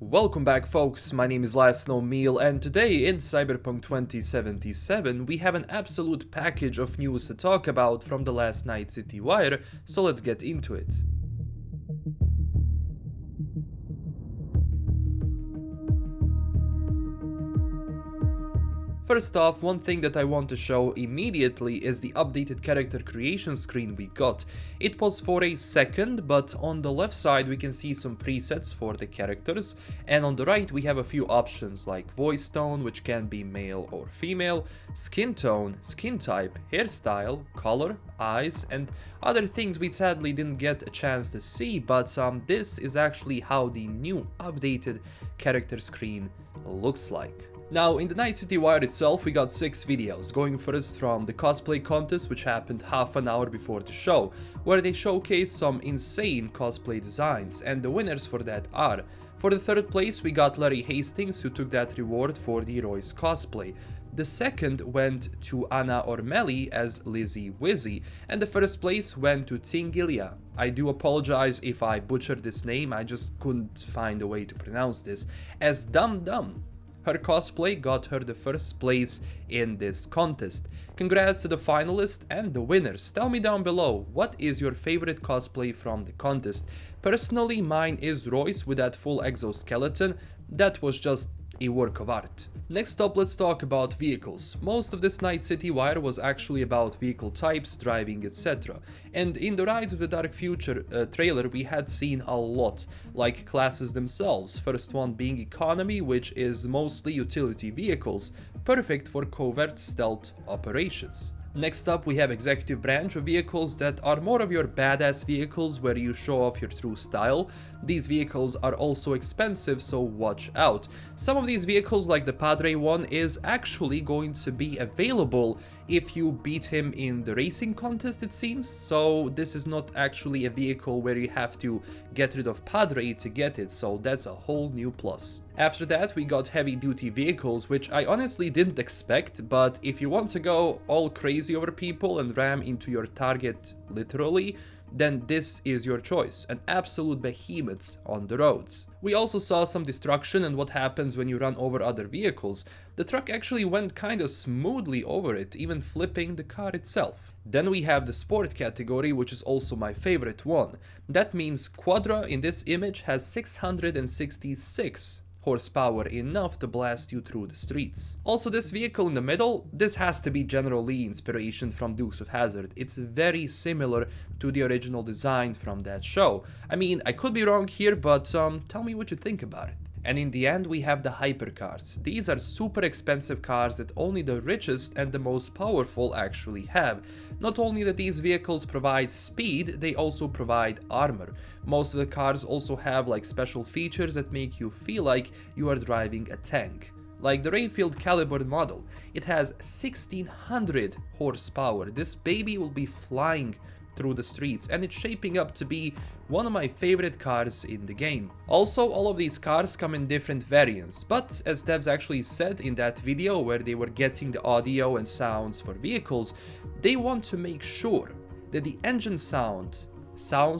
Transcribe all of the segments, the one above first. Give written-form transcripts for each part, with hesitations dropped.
Welcome back folks, my name is LastKnownMeal and today in Cyberpunk 2077 we have an absolute package of news to talk about from the last night City Wire, so let's get into it. First off, one thing that I want to show immediately is the updated character creation screen we got. It was for a second, but on the left side we can see some presets for the characters, and on the right we have a few options like voice tone, which can be male or female, skin tone, skin type, hairstyle, color, eyes, and other things we sadly didn't get a chance to see, but this is actually how the new updated character screen looks like. Now, in the Night City Wire itself, we got 6 videos, going first from the cosplay contest, which happened half an hour before the show, where they showcased some insane cosplay designs, and the winners for that are: for the third place, we got Larry Hastings, who took that reward for the Royce cosplay. The second went to Anna Ormelli as Lizzie Wizzy, and the first place went to Tingilia. I do apologize if I butchered this name, I just couldn't find a way to pronounce this, as Dum Dum. Her cosplay got her the first place in this contest. Congrats to the finalists and the winners. Tell me down below, what is your favorite cosplay from the contest? Personally, mine is Royce with that full exoskeleton. That was just a work of art. Next up, let's talk about vehicles. Most of this Night City Wire was actually about vehicle types, driving, etc. And in the Rise of the Dark Future trailer, we had seen a lot, like classes themselves. First one being economy, which is mostly utility vehicles, perfect for covert stealth operations. Next up, we have executive branch of vehicles that are more of your badass vehicles where you show off your true style. These vehicles are also expensive, so watch out. Some of these vehicles, like the Padre one, is actually going to be available if you beat him in the racing contest, it seems. So this is not actually a vehicle where you have to get rid of Padre to get it, so that's a whole new plus. After that, we got heavy duty vehicles, which I honestly didn't expect, but if you want to go all crazy over people and ram into your target literally, then this is your choice, an absolute behemoth on the roads. We also saw some destruction and what happens when you run over other vehicles. The truck actually went kinda smoothly over it, even flipping the car itself. Then we have the sport category, which is also my favorite one. That means Quadra in this image has 666 horsepower, enough to blast you through the streets. Also, this vehicle in the middle, this has to be General Lee inspiration from Dukes of Hazzard. It's very similar to the original design from that show. I mean, I could be wrong here, but tell me what you think about it. And in the end, we have the HYPERCARS. These are super expensive cars that only the richest and the most powerful actually have. Not only that these vehicles provide speed, they also provide armor. Most of the cars also have like special features that make you feel like you are driving a tank. Like the Rayfield Caliber model, it has 1600 horsepower. This baby will be flying through the streets, and it's shaping up to be one of my favorite cars in the game. Also, all of these cars come in different variants, but as devs actually said in that video where they were getting the audio and sounds for vehicles, they want to make sure that the engine sounds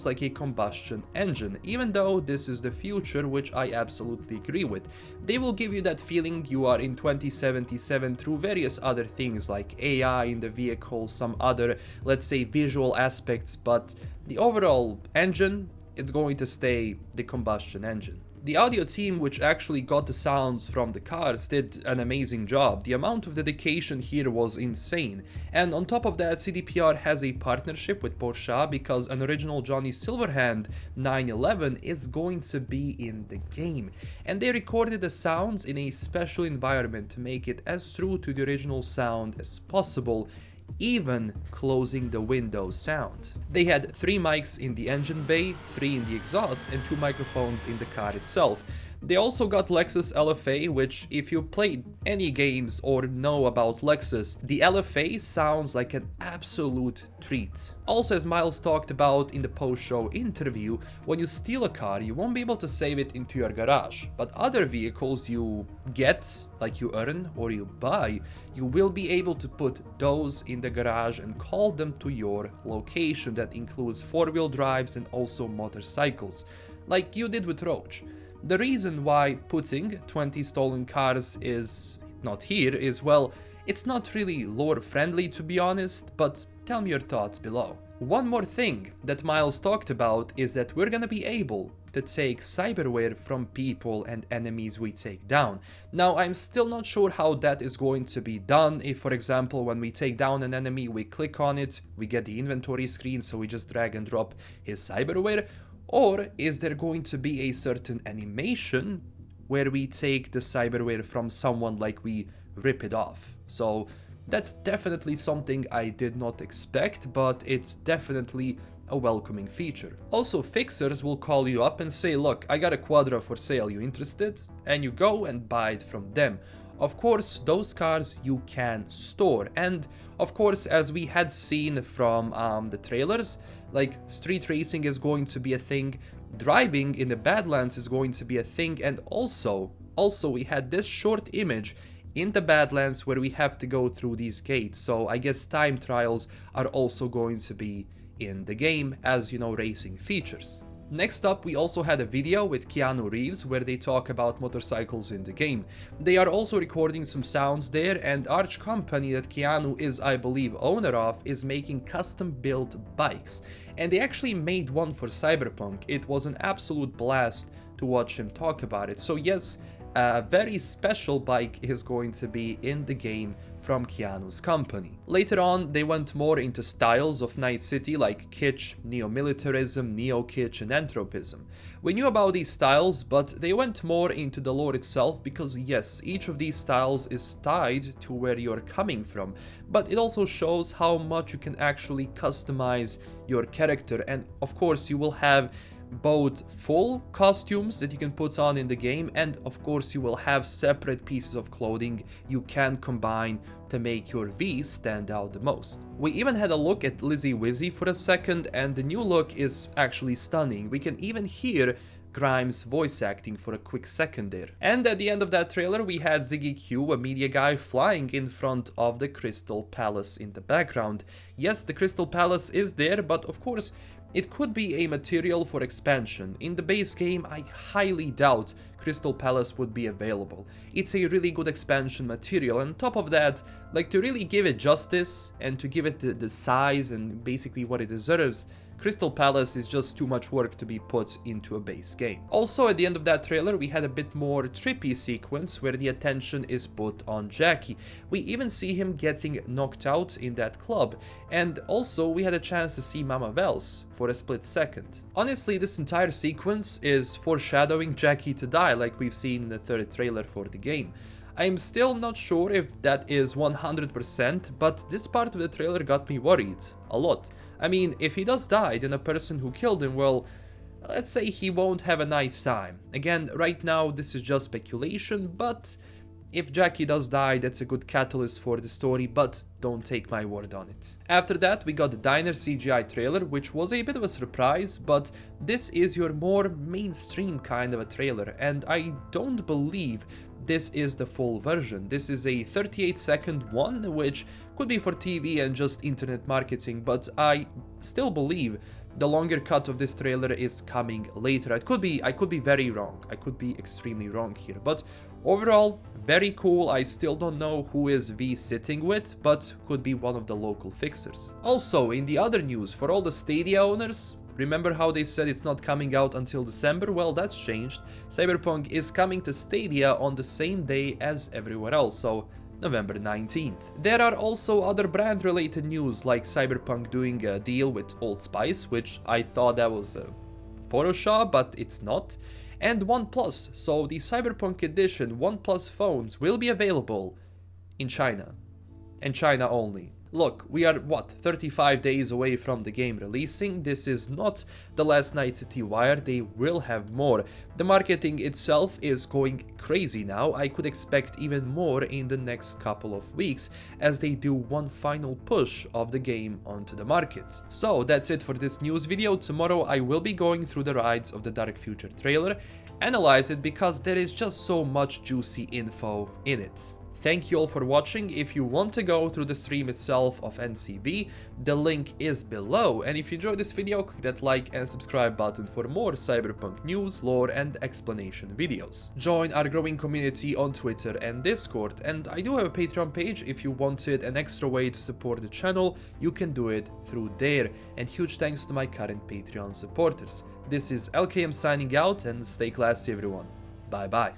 like a combustion engine, even though this is the future, which I absolutely agree with. They will give you that feeling you are in 2077 through various other things like AI in the vehicle, some other, let's say, visual aspects, but the overall engine, it's going to stay the combustion engine. The audio team, which actually got the sounds from the cars, did an amazing job. The amount of dedication here was insane. And on top of that, CDPR has a partnership with Porsche because an original Johnny Silverhand 911 is going to be in the game. And they recorded the sounds in a special environment to make it as true to the original sound as possible, even closing the window sound. They had 3 mics in the engine bay, 3 in the exhaust, and 2 microphones in the car itself. They also got Lexus LFA, which if you played any games or know about Lexus, the LFA sounds like an absolute treat. Also, as Miles talked about in the post-show interview, when you steal a car, you won't be able to save it into your garage, but other vehicles you get, like you earn or you buy, you will be able to put those in the garage and call them to your location. That includes 4-wheel drives and also motorcycles, like you did with Roach. The reason why putting 20 stolen cars is not here is, well, it's not really lore friendly to be honest, but tell me your thoughts below. One more thing that Miles talked about is that we're gonna be able to take cyberware from people and enemies we take down. Now, I'm still not sure how that is going to be done. If, for example, when we take down an enemy, we click on it, we get the inventory screen, so we just drag and drop his cyberware, or is there going to be a certain animation where we take the cyberware from someone, like we rip it off? So that's definitely something I did not expect, but it's definitely a welcoming feature. Also, fixers will call you up and say, look, I got a Quadra for sale, you interested? And you go and buy it from them. Of course, those cars you can store, and of course, as we had seen from the trailers, like, street racing is going to be a thing, driving in the Badlands is going to be a thing, and also we had this short image in the Badlands where we have to go through these gates, so I guess time trials are also going to be in the game as, you know, racing features. Next up, we also had a video with Keanu Reeves where they talk about motorcycles in the game. They are also recording some sounds there, and Arch company that Keanu is, I believe, owner of is making custom built bikes. And they actually made one for Cyberpunk. It was an absolute blast to watch him talk about it. So yes, a very special bike is going to be in the game from Keanu's company. Later on, they went more into styles of Night City like kitsch, neo-militarism, neo-kitsch, and anthropism. We knew about these styles, but they went more into the lore itself because yes, each of these styles is tied to where you're coming from, but it also shows how much you can actually customize your character, and of course you will have both full costumes that you can put on in the game, and of course you will have separate pieces of clothing you can combine to make your V stand out the most. We even had a look at Lizzie Wizzy for a second, and the new look is actually stunning. We can even hear Grimes' voice acting for a quick second there. And at the end of that trailer we had Ziggy Q, a media guy, flying in front of the Crystal Palace in the background. Yes, the Crystal Palace is there, but of course it could be a material for expansion. In the base game, I highly doubt Crystal Palace would be available. It's a really good expansion material, and on top of that, like, to really give it justice and to give it the size and basically what it deserves, Crystal Palace is just too much work to be put into a base game. Also, at the end of that trailer, we had a bit more trippy sequence where the attention is put on Jackie. We even see him getting knocked out in that club, and also we had a chance to see Mama Vels for a split second. Honestly, this entire sequence is foreshadowing Jackie to die, like we've seen in the third trailer for the game. I'm still not sure if that is 100%, but this part of the trailer got me worried a lot. I mean, if he does die, then the person who killed him, well, let's say he won't have a nice time. Again, right now this is just speculation, but if Jackie does die, that's a good catalyst for the story, but don't take my word on it. After that, we got the Diner CGI trailer, which was a bit of a surprise, but this is your more mainstream kind of a trailer, and I don't believe this is the full version. This is a 38-second one, which could be for TV and just internet marketing, but I still believe the longer cut of this trailer is coming later. I could be very wrong. I could be extremely wrong here, but overall, very cool. I still don't know who is V sitting with, but could be one of the local fixers. Also, in the other news, for all the Stadia owners, remember how they said it's not coming out until December? Well, that's changed. Cyberpunk is coming to Stadia on the same day as everywhere else, so November 19th. There are also other brand-related news, like Cyberpunk doing a deal with Old Spice, which I thought that was a Photoshop, but it's not. And OnePlus, so the Cyberpunk edition OnePlus phones will be available in China, and China only. Look, we are, 35 days away from the game releasing. This is not the last Night City wire, they will have more. The marketing itself is going crazy now. I could expect even more in the next couple of weeks as they do one final push of the game onto the market. So that's it for this news video. Tomorrow I will be going through the rides of the Dark Future trailer, analyze it because there is just so much juicy info in it. Thank you all for watching. If you want to go through the stream itself of NCV, the link is below. And if you enjoyed this video, click that like and subscribe button for more Cyberpunk news, lore and explanation videos. Join our growing community on Twitter and Discord, and I do have a Patreon page. If you wanted an extra way to support the channel, you can do it through there. And huge thanks to my current Patreon supporters. This is LKM signing out, and stay classy everyone. Bye bye.